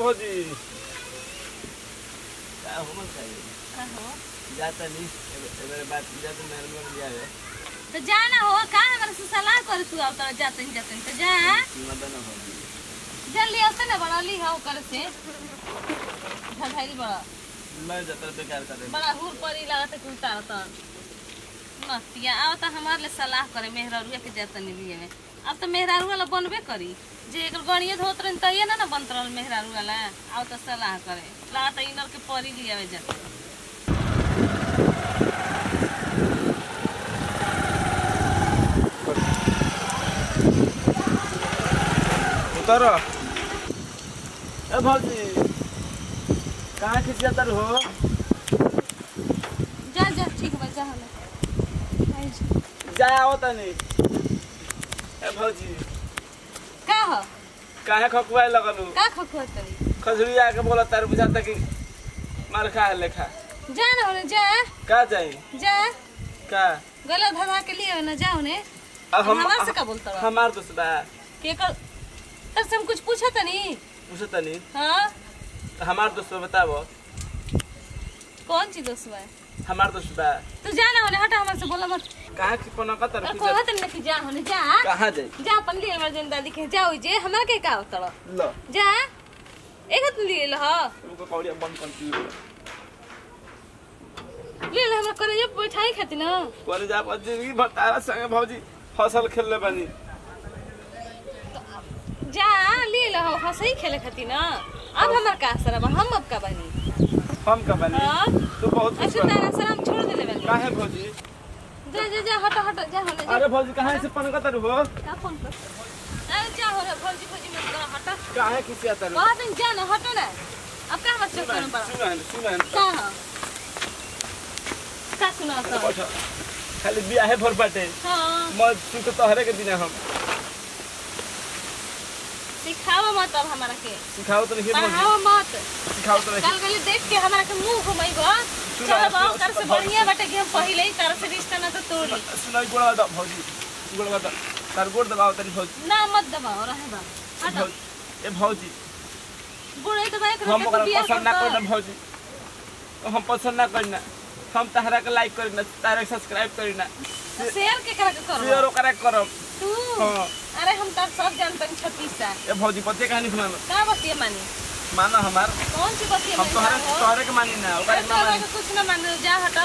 भौजी का हो चाहिए का हो जाता नहीं मेरे बात जाता मेरे मन जावे तो जाना हो का हमरा से सलाह कर तू अब तो जाते तो जा मदन हो जल्दी आते ना बड़ा ली हो कर से धधाई बड़ा मैं जाता बेकार कर बड़ा हुर परी लागत के उतारता नतिया आओ तो हमारे लिए सलाह करे मेहरारुआ के जतन लिए में अब तो मेहरारुआ ला बनबे करी जे एक गणित होत रही तइए ना बनत रहल मेहरारुआ ला आओ तो सलाह करे लागत इनर के परी लिए में जतन उतर ए भौजी कहाँ खिसियातर हो जा जा ठीक बा जा हला जाए आओ तनी ए भौजी का हो काहे खकुआए लगलू का खखुआ तरी खजूरी आके बोला तार बुझाता कि मार खा लेखा जा ना होने जा का चाहिए जा का गला धधा के लिए ना जाओ ने अब हमार से का बोलता बा हमार दोस्त बा के कर तर से हम कुछ पूछा तनी पूछो तनी हां हमार दोस्त बताबो कौन चीज दोस्त बा हमार दोस्त बा तू जाना होने हटा हमसे से बोला मत कहाँ की पना का तरफ को हत नहीं जा होने जा कहाँ जाई जा अपन लिए मर्जन दादी के जाओ जे हमरा के का होतड़ लो जा एक हत लिए ल हां तुमको कौड़िया बंद कर दी ले ले हमरा करे बैठाई खाती ना कोने जा पर जिंदगी भर तारा संगे भौजी फसल खेलले बनी जा ले ल हो हंसई खेले खाती ना अब हमर का असर बा हम अब का बनी हम का बनी हां तू बहुत अच्छा तारा सलाम छोड़ देले बनी काहे भौजी जा जा जा हट हट जा होने जा अरे भौजी कहाँ से पन का तर हो का फोन कर अरे जा हो रे भौजी भौजी मत कर हट काहे खिसियातर बहुत दिन जा ना हट ना अब का मत चक्कर में पड़ा सुन का हां का सुना तो खाली बियाहे भर बाटे हां मत तू तो तोहरे के बिना हम सिखाओ मत अब हमरा के सिखाओ तो नहीं भौजी पढ़ाओ मत सिखाओ तो नहीं कल गली देख के हमरा के मुंह घुमाइबो चल बाऊ कर से बढ़िया बटे कि हम पहिले ही कर से रिश्ता ना तो तोड़ी सुनाई गोड़ा दा भौजी गोड़ा दा तार गोड़ दबाओ तनी भौजी ना मत दबाओ रहे बा हट ए भौजी गुड़े तो भाई हम ओकरा पसंद ना करना भौजी हम पसंद ना करना हम तहरा के लाइक करना तारा सब्सक्राइब करना शेयर के करा के करो शेयर ओकरा करब तू हां अरे हम तार सब जानते हैं 36 सा ए भौजी पते कहानी सुनाना का बतिए मानी माना हमार कौन सी बतिए हम तोहरे के मानी ना ओकरा के ना मानी कुछ ना मान जा हट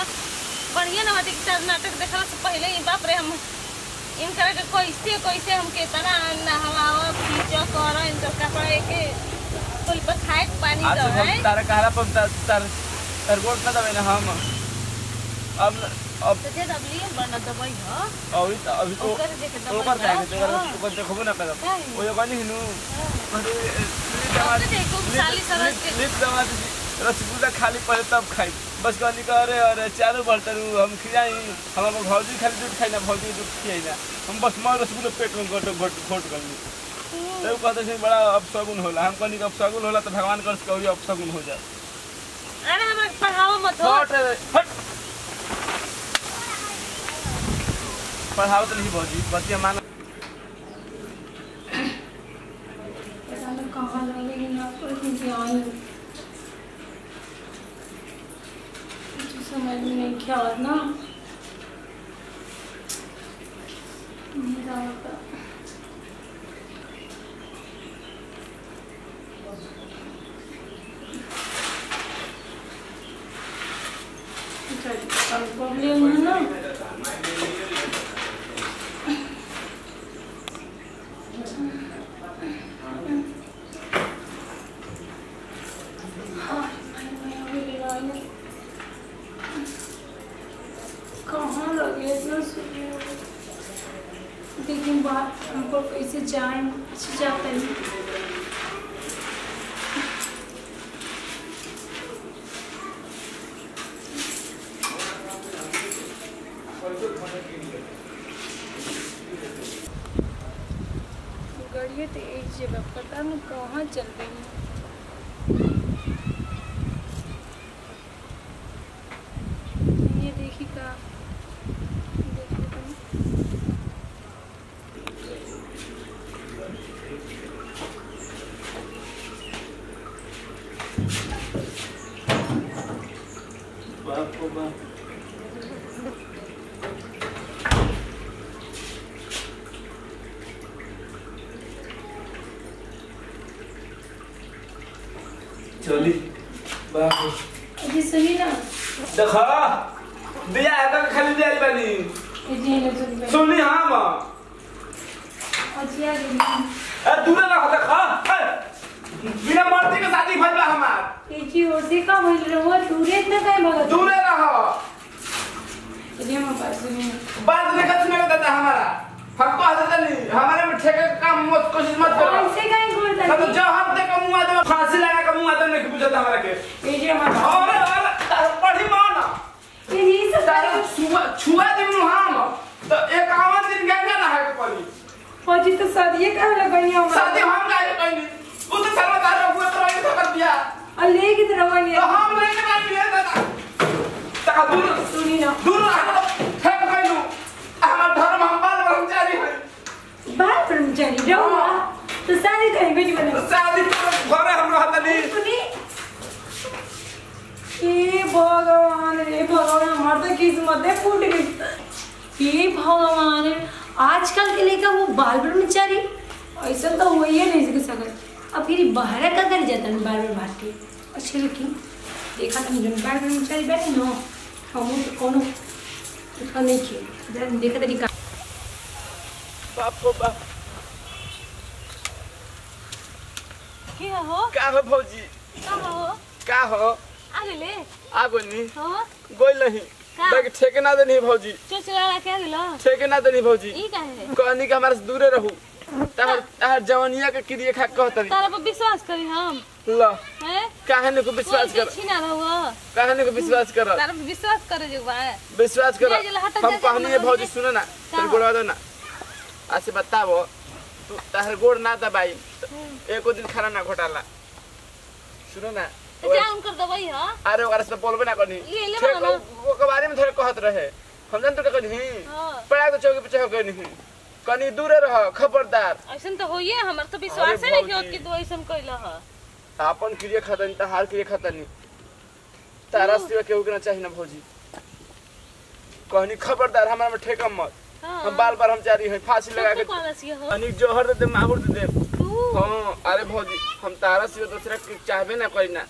बढ़िया ना हटी कि नाटक देखला से पहले ही बाप रे हम इनकर के कैसे हमके तना ना हवाओ खींचो करो इनकर कपड़ा के फुल पर खाए पानी दो है तारा कहला पर तार गोड़ ना दबे ना हम अब तो जे दबली बना दबाई हो अभी तो ओकर जाएंगे तो ओकर देखबो ना करब ओ यो गनी हिनु अरे लिप दवा दी रसगुल्ला खाली पड़े तब खाई बस गनी करे अरे चारों बर्तन हम खियाई हम भौजी खाली दूध खाई ना भौजी दूध खियाई ना हम बस मार रसगुल्ला पेट में घोट गनी तो कहते हैं बड़ा अपशगुन होला हम कहनी अपशगुन होला तो भगवान कर कौड़ी अपशगुन हो जाए अरे हम पढ़ाओ मत हो हट पढ़ाओ तो नहीं भौजी बतिया मानो कहाँ लगेगी ना समझ में नहीं क्या ना मेरा प्रॉब्लम है ना कहाँ लगे इतना लेकिन बात हमको कैसे जाए जाते हैं गड़िए तो एक जगह पता नहीं कहाँ चल रही है ये देखी का चली बाप जी सुनी ना देखा दिया है खाली दिया बनी जी ना सुनी सुनी हां मां अजिया ए दूर ना देखा बिना मर्जी के शादी भइल बा हमार ए जी ओसे का बोल रहो दूरे इतना काहे भगत दूर रहो जी हम बात सुनी बात नहीं कर सुनेगा दादा हमारा हमको आदत नहीं हमारे में ठेके का काम मत कोशिश मत करो ऐसे काहे बोलता हम जो हम दे का मुंह आदमी फांसी लगा का मुंह आदमी नहीं पूछता हमारा के ए जी हमारा और पढ़ी मान ए जी सब तारे छुआ दिन हम तो 51 दिन गंगा नहाए के पड़ी फौजी तो शादी का लगनी हम शादी हम काहे कइनी वो तो सरदार हुए तो ये कर दिया और ले की तरह नहीं तो हम लेके नहीं लिए दादा तका दूर सुनी ना दूर रहो ठेक कइलू हमार धर्म हम बाल ब्रह्मचारी है बाल ब्रह्मचारी रहो तो शादी करेंगे जी बने शादी घरे हम रहत नहीं सुनी ए भगवान रे भगवान हमार तो किस्मत फूट गई ए भगवान आजकल के लेकर वो बाल ब्रह्मचारी ऐसा तो हो ही नहीं सके सकत अब फिर बाहर का कर जाता है बार बार भाग के अच्छे रुकी देखा तुम जो बाल ब्रह्मचारी बैठे ना हम तो कोनो उसका नहीं किया जरा देखा तरीका बाप को बाप की हो का हो भौजी का हो आगे ले आगो नी हो गोल नहीं का? बाकी ठेके ना देनी भौजी चोचला क्या दिलो ठेके ना देनी भौजी ई काहे कहनी के हमारे से दूरे रहू तार जवानिया के क्रिया खा कहतरी तारा पर विश्वास करी हम ल हैं काहे ने को विश्वास कर छीना रहो काहे ने को विश्वास कर तारा पर विश्वास करे जो बा विश्वास कर ले जला हटा हम जा, कहनी है भौजी सुनो ना का? तेरे गोड़वा दो ना आसे बताओ तू तार गोड़ ना दबाई एको दिन खाना ना घोटाला सुनो ना तो जा उनकर दवाई ह अरे ओकरा से बोलबे ना करनी ले ठीक, बना वो के बारे में थोड़े कहत रहे हम जान तो कहनी हां पड़ा तो चौकी पे चढ़ गई नहीं कनी दूरे रह खबरदार ऐसन तो होइए हमर तो विश्वास अरे नहीं होत भौजी। कि तू ऐसन कइला ह अपन क्रिया खतनी तहार क्रिया खतनी तारा सिवा केहू के ना चाहिए ना भौजी कहनी खबरदार हमारा में ठेका मत हम बाल बार हम जारी है फांसी लगा के हो अनिक जोहर दे दे माहुर दे दे तू हां अरे भौजी हम तारा सिवा दूसरा के चाहबे ना करी ना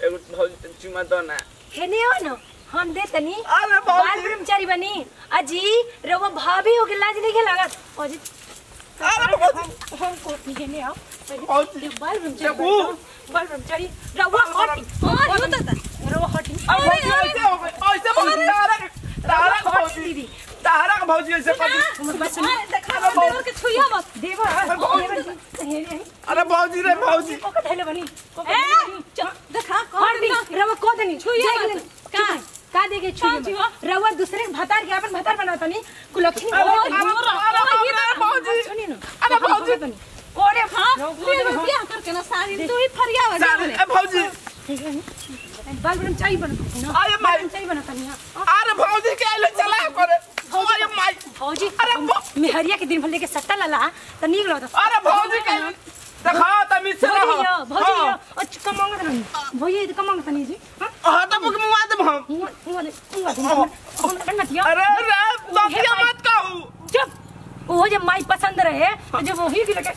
एगो भौजी चुमा दो ना हेने हो ना हम दे तनी अरे बाल भौजी ब्रह्मचारी बनी अजी रवा भाभी हो के लाज नहीं के लागत अजी अरे भौजी हम को हेने आओ भौजी बाल ब्रह्मचारी देखू। बाल ब्रह्मचारी रवा हटी हां यो त रवा हटी अब भौजी ऐसे हो गए ऐसे भौजी तारा भौजी दीदी तारा का भौजी ऐसे कर दी हमर बस सुन देखा देवर के छुइया मत देवा हेने अरे भौजी रे भौजी को कथैले बनी को ए देखा हट दी रवा को दनी छुइया जाइए मत। का का देगे छुइया रवा दूसरे के भतार के अपन भतार बनाता नहीं कुलक्षणी अरे भौजी सुनी ना अरे भौजी कोरे हां ले बियाह करके ना सारी तू ही फरिया हो जा ए भौजी बाल ब्रह्मचारी बनाता ना अरे माई ब्रह्मचारी बनाता नहीं अरे भौजी के आइले चला करे अरे माई फौजी अरे मेहरिया के दिन भर लेके सट्टा लला त निक लगत अरे भौजी के देखा तमी से रहो भौजी अच्छा कम मांगत नहीं भौजी तो कम मांगत नहीं जी हां तो मुक मुआ दे हम अरे रे दतिया मत कहू चुप वो जब माई पसंद रहे तो जब वही के लगे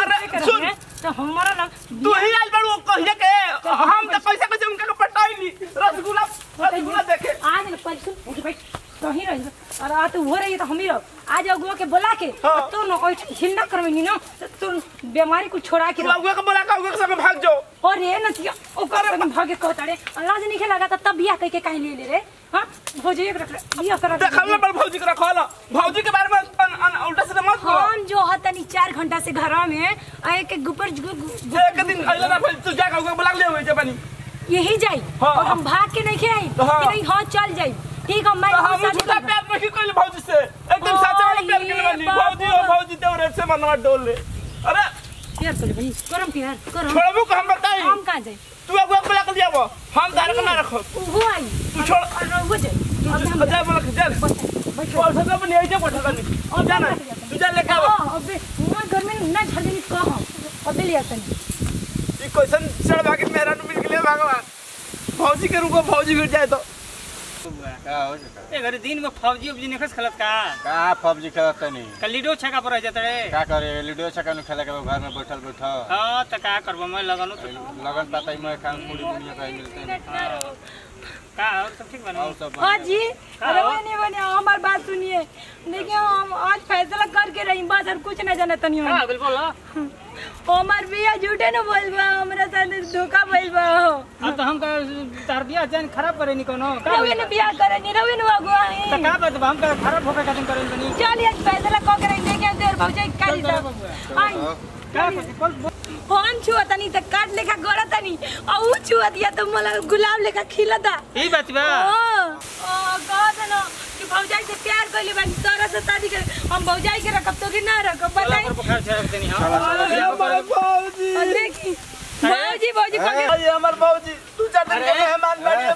अरे सुन तो हमारा लग तू ही आइल बड़ वो कहिए के हम तो पैसा कैसे उनका को पटाई नहीं रसगुल्ला देखे आज न पर सुन उठ बैठ कहीं रह और आ तो हो रही तो हम ही रहो आज अगुआ के बोला के तो न कोई हिंदा करवेनी ना तो बीमारी को छोड़ा के अगुआ के बोला का अगुआ के संग भाग जाओ और रे नतिया ओकर संग भागे कहताड़े लाज नहीं लगा त तब बियाह कह के काहे ले ले रे हां भौजी एक रख बियाह कर देखा ना बड़ भौजी के रखल भौजी के बारे में उल्टा सीधा मत बोल हम जो हतनी 4 घंटा से घर में आए के गुपर एक दिन आइला ना भाई तू जाके अगुआ बोला ले होई जे बनी यही जाई और हम भाग के नहीं खेई कि नहीं हां चल जाई ठीक हम मैं हम झूठा प्यार नहीं कइले भौजी से एकदम सच्चा वाला प्यार के बनी भौजी और भौजी देवरे से मनवा डोल ले अरे प्यार कर भाई करम प्यार करम छोड़बू को हम बताई हम कहां जाई तू अगुआ बोला के दिया वो हम तार के ना रखो वो आई तू छोड़ और वो जाई अब हम जा बोला के चल बोल सकता बनी आई जा बैठा नहीं और जाना तू जा लेके आ अबे मैं घर में ना जल्दी कह अबे ले आतन ये क्वेश्चन चढ़ भागे मेरा मिल के लिए भगवान भौजी के रुको भौजी गिर जाए तो हां हो जाता ए घरे दिन में फौजी उबजी निकस खेलत का पबजी खेलत नहीं का लीडो छका पर जात रे का करे लूडो छका न खेले के घर में बैठल हां त का करबो मैं लगनो तो लगन पता ही मैं खान पूरी दुनिया का मिलते हैं का और सब ठीक बना और सब हाँ जी अरे वो नहीं बने हमारी बात सुनिए देखिए हम आज फैसला करके रही बस और कुछ नहीं जाना तनी हां बिल्कुल हमार बिया झूठे न बोलबा हमरा साथ धोखा बोलबा अब तो हम का तार बिया जान खराब करे नी कोनो का रवि ने बिया करे नी रवि ने अगुवाई त का बात हम का खराब होके खातिर करे बनी चल आज फैसला क के रही देखे देर भौजाई काली साहब आई का कल फोन छुआ तनी त काट लेखा गड़ा तनी आ उ छुआ दिया त मला गुलाब लेखा खिलता ई बात बा ओ कहत न कि भौजाई से प्यार कइले बानी तोरा से शादी कर हम भौजाई के रखब तो कि ना रखब बताई बुखार छाप देनी हां बाबूजी देखी भौजी ये हमार बाबूजी 2-4 दिन के मेहमान बाड़ी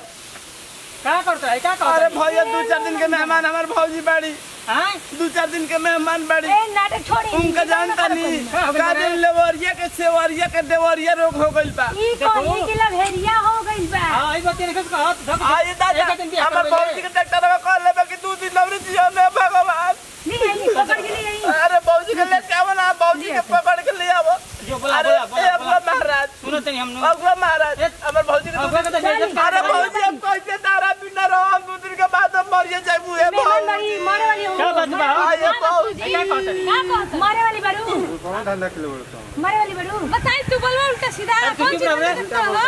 का करता है का करता अरे भैया 2-4 दिन के मेहमान हमार बाबूजी बाड़ी हां 2-4 दिन के मेहमान बाड़ी ए नाटक छोड़ी उनका जानता नहीं का दिन लेवरिया के सेवरिया के देवरिया रोग हो गइल बा ई कोई के लभेरिया हो गइल बा हां ई बात निकस का हाथ आए दादा हमार बाबूजी के डॉक्टर में कॉल लेबे कि 2 दिन नवरी जियो में भगवान नहीं पकड़ के ले आई अरे बाबूजी के ले के आवना बाबूजी के पकड़ के ले आवो जो बोला अरे ए अगला महाराज सुनो तनी हम अगला महाराज हमार बाबूजी के अरे बाबूजी अब कैसे तारा बिना रहो हम 2 दिन के बाद हम मर जाइबू ए मेहमान बड़ी मारे वाली हो क्या बात बा आए बाबूजी क्या कहता है का कहत मारे वाली बड़ू कौन धंधा के बोलता मारे वाली बड़ू बताई तू बोलवा उल्टा सीधा कौन चीज करता हो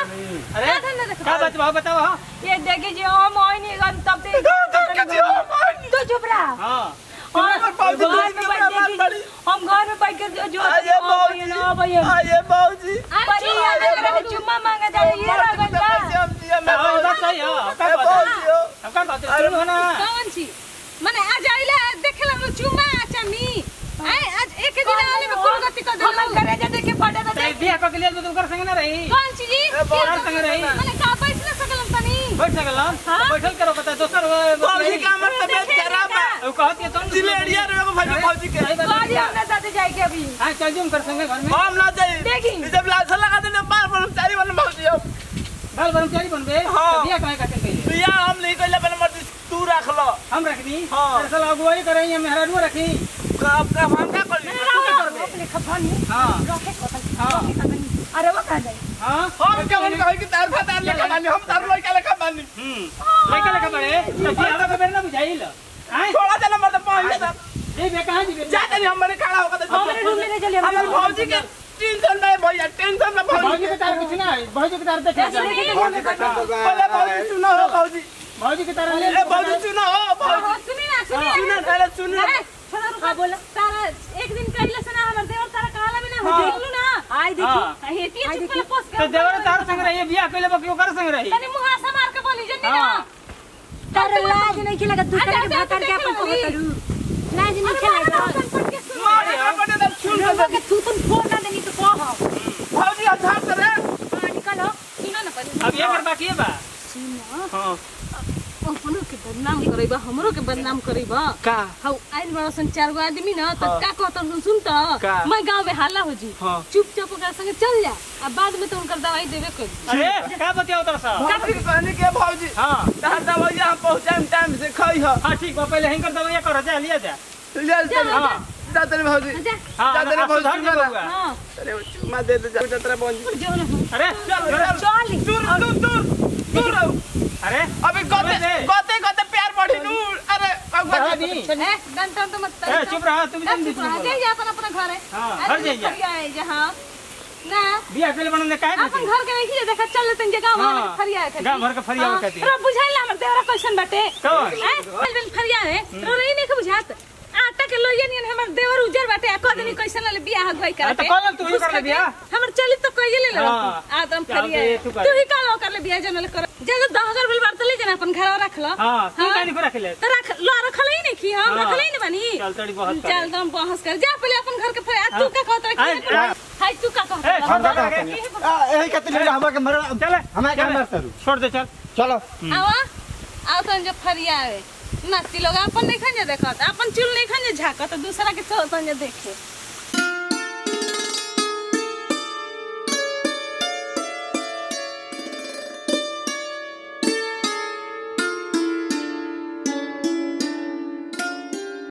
अरे क्या बात बा बताओ हां ये देखे जी हम आई नहीं हम तब से तू चुप रहा हां हम घर में बैठ के जो आए बाबूजी चुम्मा मांगा जाए ये बात सही है का बात है सुनो ना कौन ची माने आज आइला देखेला हम चुमा चमी आए आज एक दिन आले में कोन गति कर देला हम करे जा देखे पड़े तो ते बिया को के लिए तुम कर संग ना रही कौन ची जी यार संग रही माने का बैठ ना सकलम तनी बैठ सकलम बैठल करो पता दोसर बाबूजी का हमर तबीयत खराब है ओ कहत है तुम जिलेडिया रे बाबूजी के गाड़ी हमने साथ जाए के अभी हां चल जूम कर संग घर में हम ना जाई देखी जब लाश लगा देने बार कर्मचारी वाला बाबूजी अब बाल कर्मचारी बनबे हाँ। बिया काहे काटे पहले बिया हम नहीं कइले बन मर्जी तू रख लो हम रख दी हाँ। दरअसल अगुवाई करे ये मेहरारू रखी कब का हम का कर ली अपने खफानी हां रखे कोतल हां अरे वो कह जाए हां हम क्या बोल कहे कि तार फातार लेके मानी हम तार लड़का लेके मानी लेके लेके बड़े तो बिया का बेर ना बुझाइल हां थोड़ा जना मत पानी ए बे कहां जी जाते नहीं हम खड़ा होकर हमारे रूम में चले हमारे भौजी के टेंशन में भैया टेंशन में भौजी के तार कुछ ना भौजी के तार देखे बोले भौजी सुनो हो भौजी भौजी के तार ले ए भौजी सुनो हो भौजी सुनी ना सुनो अरे सुनो थोड़ा रुका बोला तारा एक दिन कइले से ना हमर देवर तारा कहला में ना हो गेलू ना आई देखी हेती चुप पे पोस तो देवर तार संग रही बिया कइले बकियो कर संग रही तनी मुंह से मार के बोली जनी ना तार लाज नहीं खिला दूसरे के भाकर के अपन को करू लाज नहीं खिला मारे हम बड़े दम सुन के तू तुम फोन ना देनी तो कह भौजी आधार करे निकलो सुना ना पहले अब ये कर बाकी है बा सुना हां अपनो के बदनाम करैबा हमरो के बदनाम करैबा का हौ आइल बड़ा सन 4 गो आदमी ना त का कहत सुन त का? मैं गांव में हल्ला हो जी हाँ। चुपचाप ओकरा संगे चल जा अब बाद में तो उनकर दवाई देबे कर अरे का बतियाओ तार सा भौजी के कहने के भौजी हां तार दवाई हम पहुंचाएं टाइम से खाई हो हां ठीक बा पहले हिंकर दवाई कर जा लिया जा ले चल हां जाते रे भौजी जा हां जाते रे भौजी सुधार के बउआ हां अरे चुमा दे दे जाते रे भौजी जो ना अरे चल दूर अरे अबे गोते प्यार बढ़ी दूर अरे बढ़ा दी ए डंटा तो मत ए चुप रहा तुम जल्दी चुप रह जा जा अपन अपना घर है हाँ, घर जाइए। जहां ना बिया के बनने काहे अपन घर के नहीं देखा चल तन जगह हाँ, में फरिया है गाँव भर के फरिया है कहती। रो बुझाइला हमर देवरा कैसन बाटे कौन? बिल फरिया है रो नहीं नहीं बुझात आटा के लोइया नियन हमर देवर उजर बाटे आ कदनी कैसन ले बियाह हगवाई हाँ, करते तो कल तू ही कर ले बियाह। हमर चली तो कइले ले हाँ, आदम चल फरिया दे, है। तू कर। तू ही कालो कर ले बियाह जनल कर जग 10000 बिल बात ले जना अपन घर रख लो हां तू काहे नहीं रख ले तो रख लो रखल ही नहीं की हम हाँ। रखल ही नहीं बनी चल तड़ी बहुत कर चल दम बहस कर जा पहले अपन घर के फरिया तू का कहत हाँ, है हाय तू का कहत ए छोड़ दे है यही कहते हैं हमरा के मर चल हमें क्या मर करू छोड़ दे चल चलो आवा आओ तो जो फरिया है नाती लोग अपन नहीं खंजे देखत अपन चुल नहीं खंजे झाकत दूसरा के चल तंजे देखे